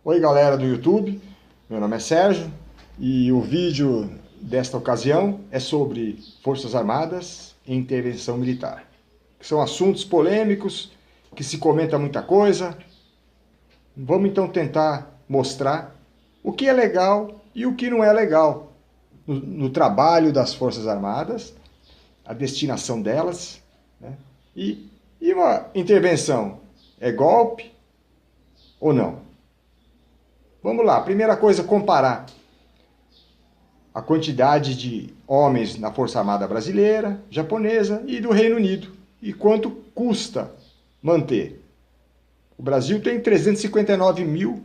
Oi galera do YouTube, meu nome é Sérgio e o vídeo desta ocasião é sobre Forças Armadas e intervenção militar. São assuntos polêmicos, que se comenta muita coisa. Vamos então tentar mostrar o que é legal e o que não é legal no trabalho das Forças Armadas, a destinação delas, né? E uma intervenção é golpe ou não? Vamos lá, primeira coisa, comparar a quantidade de homens na Força Armada brasileira, japonesa e do Reino Unido. E quanto custa manter. O Brasil tem 359 mil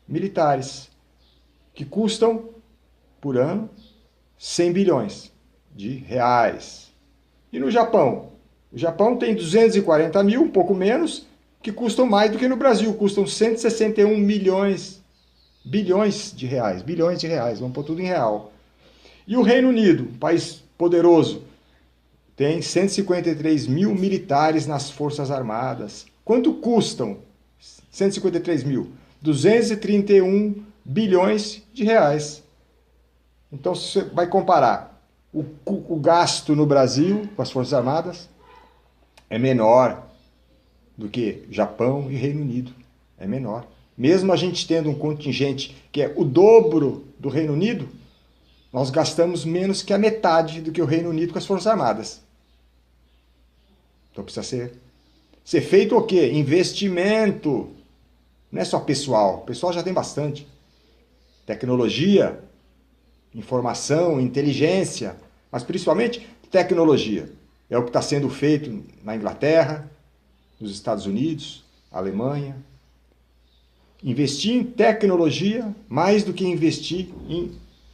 militares, que custam, por ano, 100 bilhões de reais. E no Japão? O Japão tem 240 mil, um pouco menos, que custam mais do que no Brasil, custam 161 bilhões de reais, vamos pôr tudo em real. E o Reino Unido, um país poderoso, tem 153 mil militares nas Forças Armadas. Quanto custam 153 mil? 231 bilhões de reais. Então você vai comparar o gasto no Brasil com as Forças Armadas, é menor do que Japão e Reino Unido. É menor. Mesmo a gente tendo um contingente que é o dobro do Reino Unido, nós gastamos menos que a metade do que o Reino Unido com as Forças Armadas. Então precisa ser feito o quê? Investimento. Não é só pessoal. O pessoal já tem bastante. Tecnologia, informação, inteligência, mas principalmente tecnologia. É o que está sendo feito na Inglaterra, nos Estados Unidos, Alemanha. Investir em tecnologia mais do que investir em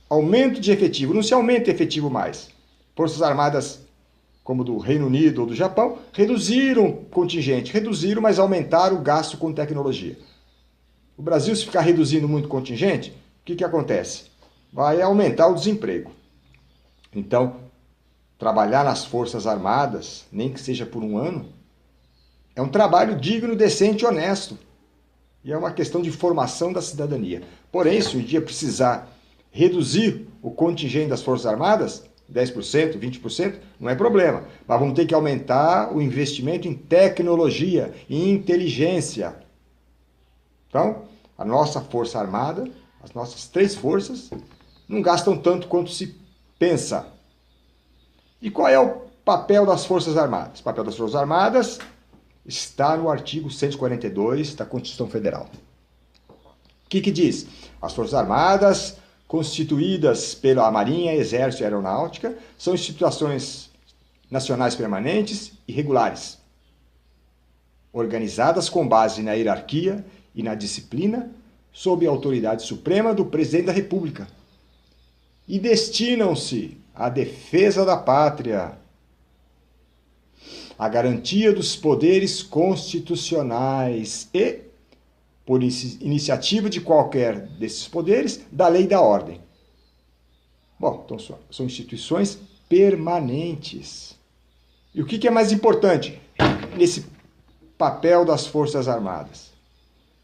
aumento de efetivo. Não se aumenta efetivo mais. Forças Armadas, como do Reino Unido ou do Japão, reduziram o contingente, mas aumentaram o gasto com tecnologia. O Brasil, se ficar reduzindo muito o contingente, o que acontece? Vai aumentar o desemprego. Então, trabalhar nas Forças Armadas, nem que seja por um ano, é um trabalho digno, decente e honesto. E é uma questão de formação da cidadania. Porém, se um dia precisar reduzir o contingente das Forças Armadas, 10%, 20%, não é problema. Mas vamos ter que aumentar o investimento em tecnologia e inteligência. Então, a nossa Força Armada, as nossas três forças, não gastam tanto quanto se pensa. E qual é o papel das Forças Armadas? O papel das Forças Armadas está no artigo 142 da Constituição Federal. O que diz? As Forças Armadas, constituídas pela Marinha, Exército e Aeronáutica, são instituições nacionais permanentes e regulares, organizadas com base na hierarquia e na disciplina, sob a autoridade suprema do Presidente da República, e destinam-se à defesa da pátria, a garantia dos poderes constitucionais e, por iniciativa de qualquer desses poderes, da lei e da ordem. Bom, então são instituições permanentes. E o que é mais importante nesse papel das Forças Armadas?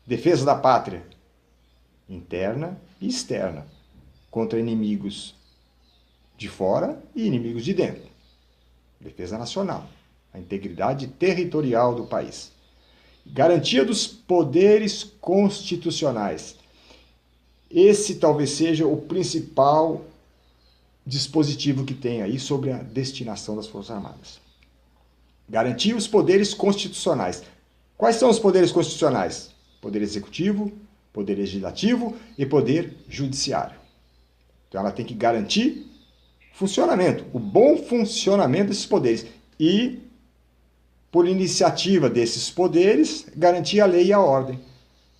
Defesa da pátria, interna e externa, contra inimigos de fora e inimigos de dentro. Defesa nacional, a integridade territorial do país. Garantia dos poderes constitucionais. Esse talvez seja o principal dispositivo que tem aí sobre a destinação das Forças Armadas. Garantir os poderes constitucionais. Quais são os poderes constitucionais? Poder executivo, poder legislativo e poder judiciário. Então ela tem que garantir funcionamento, o bom funcionamento desses poderes e, por iniciativa desses poderes, garantir a lei e a ordem.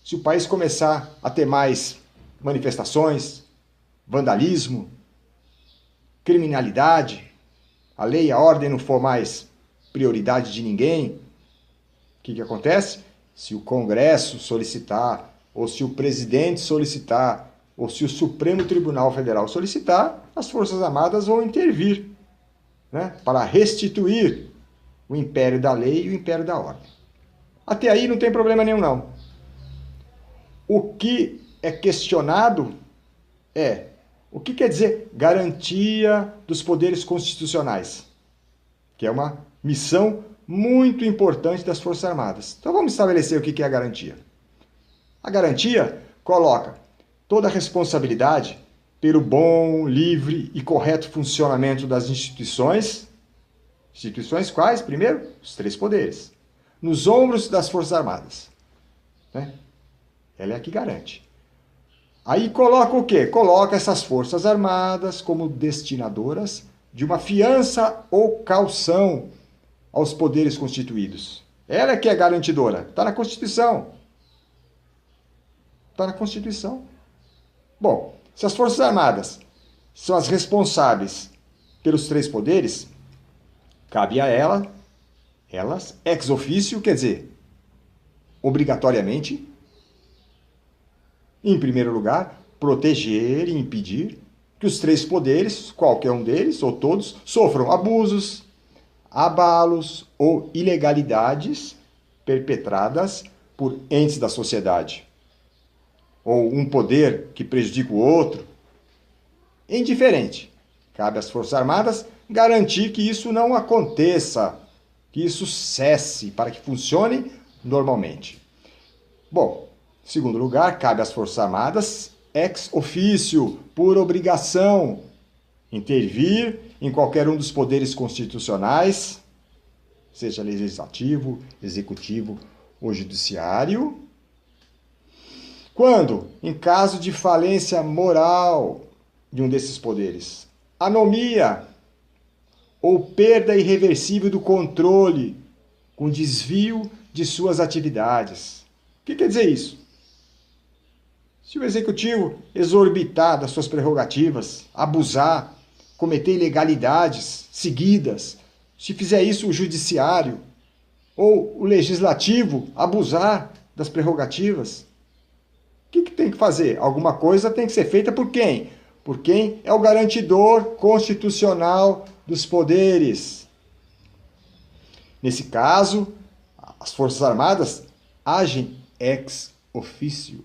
Se o país começar a ter mais manifestações, vandalismo, criminalidade, a lei e a ordem não for mais prioridade de ninguém, o que acontece? Se o Congresso solicitar, ou se o presidente solicitar, ou se o Supremo Tribunal Federal solicitar, as Forças Armadas vão intervir, né, para restituir o império da lei e o império da ordem. Até aí não tem problema nenhum, não. O que é questionado é o que quer dizer garantia dos poderes constitucionais, que é uma missão muito importante das Forças Armadas. Então vamos estabelecer o que é a garantia. A garantia coloca toda a responsabilidade pelo bom, livre e correto funcionamento das instituições. Instituições quais? Primeiro, os três poderes. Nos ombros das Forças Armadas. Né? Ela é a que garante. Aí coloca o quê? Coloca essas Forças Armadas como destinadoras de uma fiança ou caução aos poderes constituídos. Ela é que é garantidora. Está na Constituição. Está na Constituição. Bom, se as Forças Armadas são as responsáveis pelos três poderes, cabe a elas, ex officio, quer dizer, obrigatoriamente, em primeiro lugar, proteger e impedir que os três poderes, qualquer um deles ou todos, sofram abusos, abalos ou ilegalidades perpetradas por entes da sociedade, ou um poder que prejudica o outro. Indiferente. Cabe às Forças Armadas garantir que isso não aconteça, que isso cesse, para que funcione normalmente. Bom, em segundo lugar, cabe às Forças Armadas, ex officio, por obrigação, intervir em qualquer um dos poderes constitucionais, seja legislativo, executivo ou judiciário, quando, em caso de falência moral de um desses poderes, anomia ou perda irreversível do controle com desvio de suas atividades. O que quer dizer isso? Se o executivo exorbitar das suas prerrogativas, abusar, cometer ilegalidades seguidas, se fizer isso o judiciário ou o legislativo abusar das prerrogativas, o que tem que fazer? Alguma coisa tem que ser feita por quem? Por quem é o garantidor constitucional dos poderes. Nesse caso, as Forças Armadas agem ex officio.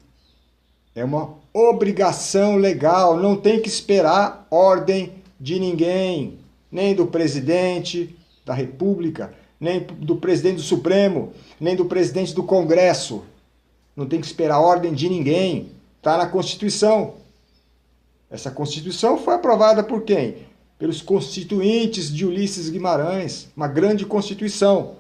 É uma obrigação legal, não tem que esperar ordem de ninguém, nem do presidente da República, nem do presidente do Supremo, nem do presidente do Congresso. Não tem que esperar ordem de ninguém. Está na Constituição. Essa Constituição foi aprovada por quem? Pelos constituintes de Ulisses Guimarães, uma grande Constituição.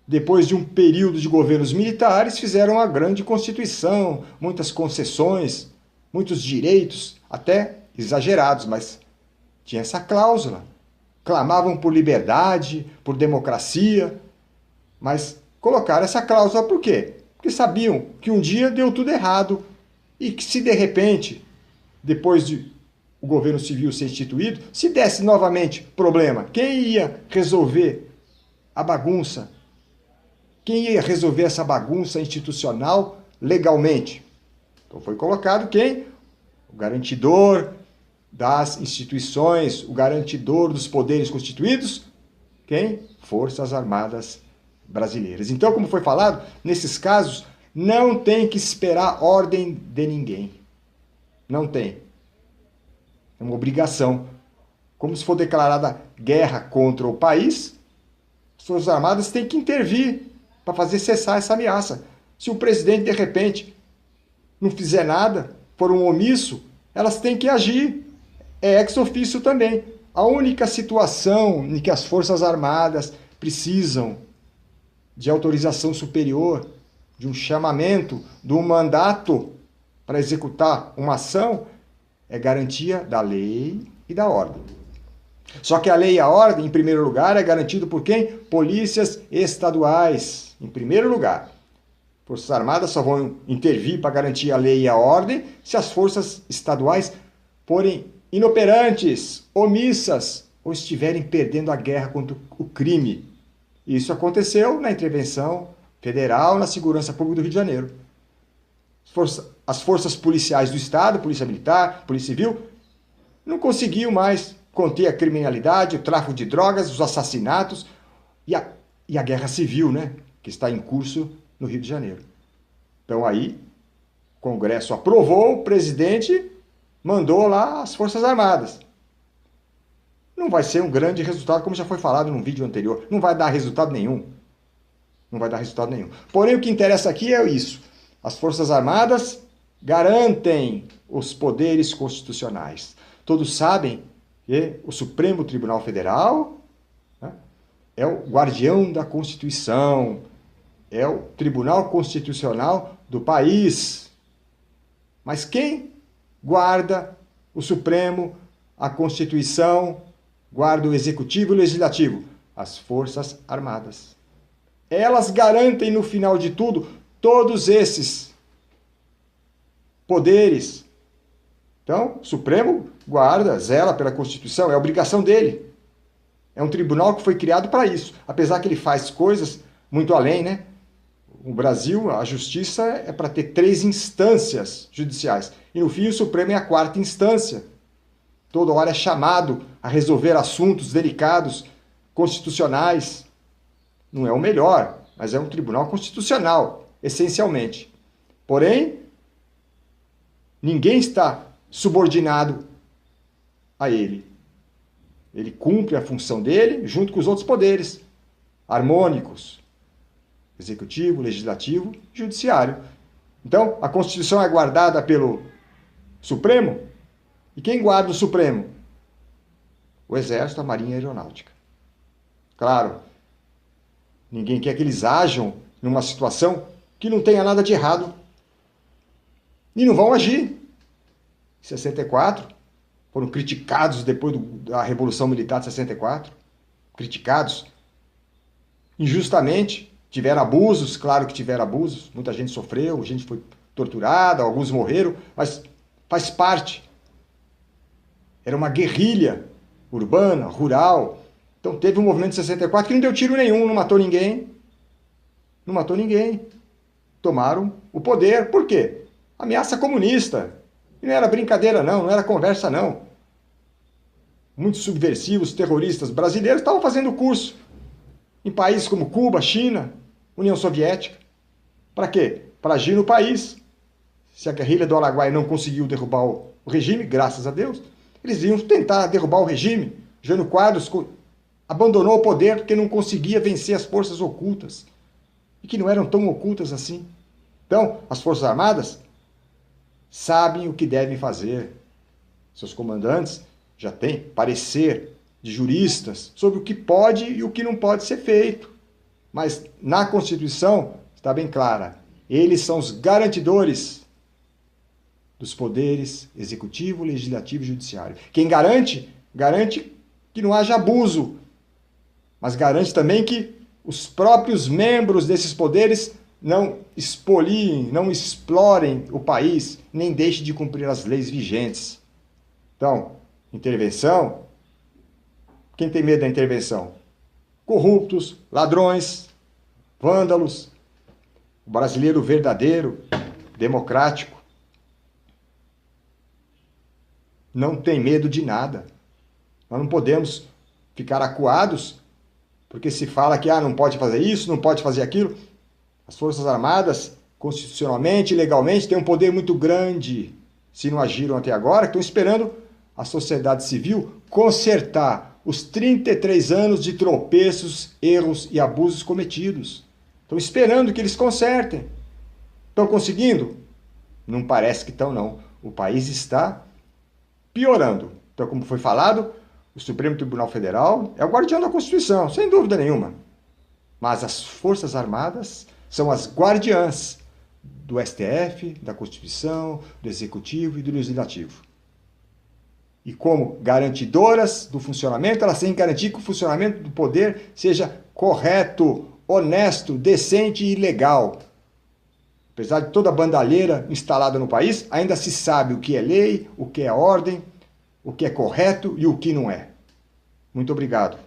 Depois de um período de governos militares, fizeram uma grande Constituição, muitas concessões, muitos direitos, até exagerados, mas tinha essa cláusula. Clamavam por liberdade, por democracia, mas colocaram essa cláusula por quê? Porque sabiam que um dia deu tudo errado e que se de repente, depois de o governo civil ser instituído, se desse novamente problema, quem ia resolver a bagunça? Quem ia resolver essa bagunça institucional legalmente? Então foi colocado quem? O garantidor das instituições, o garantidor dos poderes constituídos, quem? Forças Armadas Brasileiras. Então, como foi falado, nesses casos, não tem que esperar ordem de ninguém. Não tem. É uma obrigação. Como se for declarada guerra contra o país, as Forças Armadas têm que intervir para fazer cessar essa ameaça. Se o presidente, de repente, não fizer nada, for um omisso, elas têm que agir. É ex officio também. A única situação em que as Forças Armadas precisam de autorização superior, de um chamamento, de um mandato para executar uma ação, é garantia da lei e da ordem. Só que a lei e a ordem, em primeiro lugar, é garantido por quem? Polícias estaduais, em primeiro lugar. Forças Armadas só vão intervir para garantir a lei e a ordem se as forças estaduais forem inoperantes, omissas ou estiverem perdendo a guerra contra o crime. Isso aconteceu na intervenção federal na segurança pública do Rio de Janeiro. As forças policiais do Estado, Polícia Militar, Polícia Civil, não conseguiam mais conter a criminalidade, o tráfico de drogas, os assassinatos e a guerra civil, né, que está em curso no Rio de Janeiro. Então aí Congresso aprovou, o presidente mandou lá as Forças Armadas. Não vai ser um grande resultado, como já foi falado num vídeo anterior. Não vai dar resultado nenhum. Não vai dar resultado nenhum. Porém, o que interessa aqui é isso. As Forças Armadas garantem os poderes constitucionais. Todos sabem que o Supremo Tribunal Federal, né, é o guardião da Constituição, é o Tribunal Constitucional do país. Mas quem guarda o Supremo, a Constituição, guarda o Executivo e o Legislativo? As Forças Armadas. Elas garantem, no final de tudo, todos esses poderes. Então, o Supremo guarda, zela pela Constituição, é obrigação dele. É um tribunal que foi criado para isso. Apesar que ele faz coisas muito além, né? No Brasil, a justiça é para ter 3 instâncias judiciais. E no fim, o Supremo é a 4ª instância. Toda hora é chamado a resolver assuntos delicados, constitucionais. Não é o melhor, mas é um tribunal constitucional, essencialmente. Porém, ninguém está subordinado a ele. Ele cumpre a função dele junto com os outros poderes harmônicos. Executivo, Legislativo e Judiciário. Então, a Constituição é guardada pelo Supremo. E quem guarda o Supremo? O Exército, a Marinha e a Aeronáutica. Claro, ninguém quer que eles ajam numa situação que não tenha nada de errado. E não vão agir. Em 64, foram criticados depois da Revolução Militar de 64. Criticados injustamente. Tiveram abusos, claro que tiveram abusos, muita gente sofreu, gente foi torturada, alguns morreram, mas faz parte. Era uma guerrilha urbana, rural. Então teve um movimento de 64 que não deu tiro nenhum, não matou ninguém. Não matou ninguém. Tomaram o poder. Por quê? Ameaça comunista. E não era brincadeira não, não era conversa não. Muitos subversivos, terroristas brasileiros estavam fazendo curso em países como Cuba, China, União Soviética. Para quê? Para agir no país. Se a guerrilha do Araguaia não conseguiu derrubar o regime, graças a Deus, eles iam tentar derrubar o regime. Jânio Quadros abandonou o poder porque não conseguia vencer as forças ocultas. E que não eram tão ocultas assim. Então, as Forças Armadas sabem o que devem fazer. Seus comandantes já têm parecer de juristas sobre o que pode e o que não pode ser feito. Mas na Constituição está bem clara, eles são os garantidores dos poderes executivo, legislativo e judiciário. Quem garante, garante que não haja abuso, mas garante também que os próprios membros desses poderes não expoliem, não explorem o país, nem deixem de cumprir as leis vigentes. Então, intervenção. Quem tem medo da intervenção? Corruptos, ladrões, vândalos. O brasileiro verdadeiro, democrático, não tem medo de nada. Nós não podemos ficar acuados porque se fala que não pode fazer isso, não pode fazer aquilo. As Forças Armadas, constitucionalmente e legalmente, têm um poder muito grande. Se não agiram até agora, estão esperando a sociedade civil consertar os 33 anos de tropeços, erros e abusos cometidos. Estão esperando que eles consertem. Estão conseguindo? Não parece que estão, não. O país está piorando. Então, como foi falado, o Supremo Tribunal Federal é o guardião da Constituição, sem dúvida nenhuma. Mas as Forças Armadas são as guardiãs do STF, da Constituição, do Executivo e do Legislativo. E como garantidoras do funcionamento, elas têm que garantir que o funcionamento do poder seja correto, honesto, decente e legal. Apesar de toda a bandalheira instalada no país, ainda se sabe o que é lei, o que é ordem, o que é correto e o que não é. Muito obrigado.